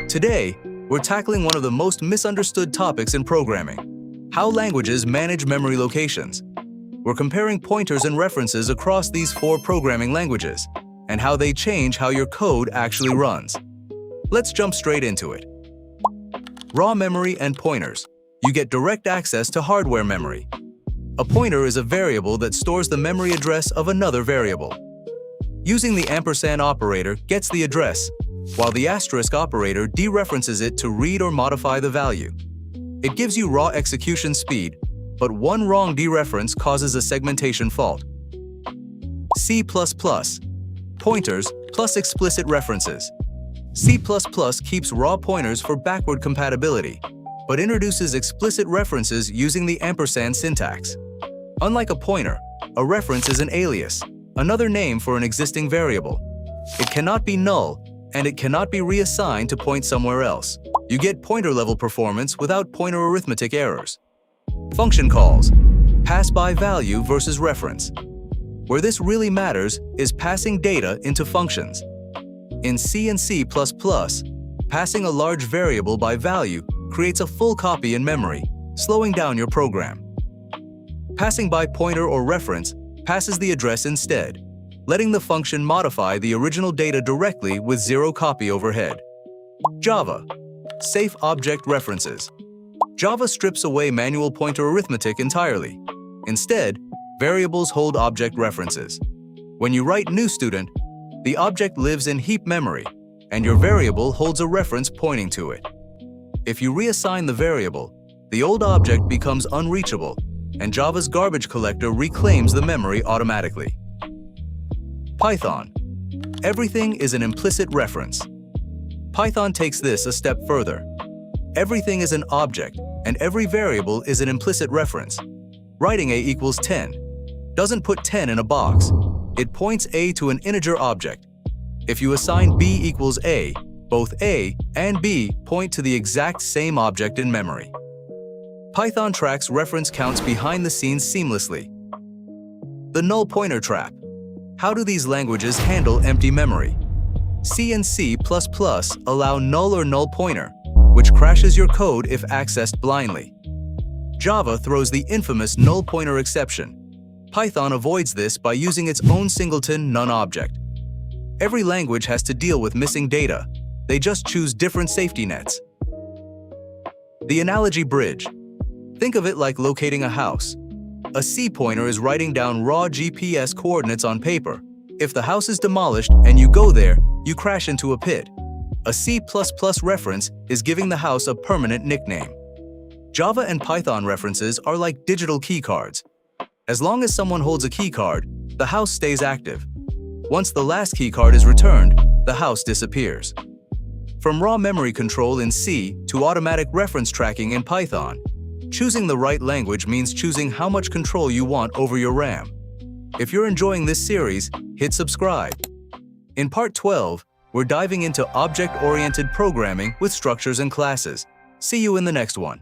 Today, we're tackling one of the most misunderstood topics in programming: how languages manage memory locations. We're comparing pointers and references across these 4 programming languages, and how they change how your code actually runs. Let's jump straight into it. Raw memory and pointers. You get direct access to hardware memory. A pointer is a variable that stores the memory address of another variable. Using the ampersand operator gets the address, while the asterisk operator dereferences it to read or modify the value. It gives you raw execution speed, but one wrong dereference causes a segmentation fault. C++. Pointers plus explicit references. C++ keeps raw pointers for backward compatibility, but introduces explicit references using the ampersand syntax. Unlike a pointer, a reference is an alias, another name for an existing variable. It cannot be null, and it cannot be reassigned to point somewhere else. You get pointer-level performance without pointer arithmetic errors. Function calls. Pass by value versus reference. Where this really matters is passing data into functions. In C and C++, passing a large variable by value creates a full copy in memory, slowing down your program. Passing by pointer or reference passes the address instead, letting the function modify the original data directly with 0 copy overhead. Java. Safe object references. Java strips away manual pointer arithmetic entirely. Instead, variables hold object references. When you write new student, the object lives in heap memory, and your variable holds a reference pointing to it. If you reassign the variable, the old object becomes unreachable, and Java's garbage collector reclaims the memory automatically. Python. Everything is an implicit reference. Python takes this a step further. Everything is an object, and every variable is an implicit reference. Writing a equals 10 doesn't put 10 in a box. It points A to an integer object. If you assign B equals A, both A and B point to the exact same object in memory. Python tracks reference counts behind the scenes seamlessly. The null pointer trap. How do these languages handle empty memory? C and C++ allow null or null pointer, which crashes your code if accessed blindly. Java throws the infamous null pointer exception. Python avoids this by using its own singleton none object. Every language has to deal with missing data. They just choose different safety nets. The analogy bridge. Think of it like locating a house. A C pointer is writing down raw GPS coordinates on paper. If the house is demolished and you go there, you crash into a pit. A C++ reference is giving the house a permanent nickname. Java and Python references are like digital keycards. As long as someone holds a keycard, the house stays active. Once the last keycard is returned, the house disappears. From raw memory control in C to automatic reference tracking in Python, choosing the right language means choosing how much control you want over your RAM. If you're enjoying this series, hit subscribe. In Part 12, we're diving into object-oriented programming with structures and classes. See you in the next one.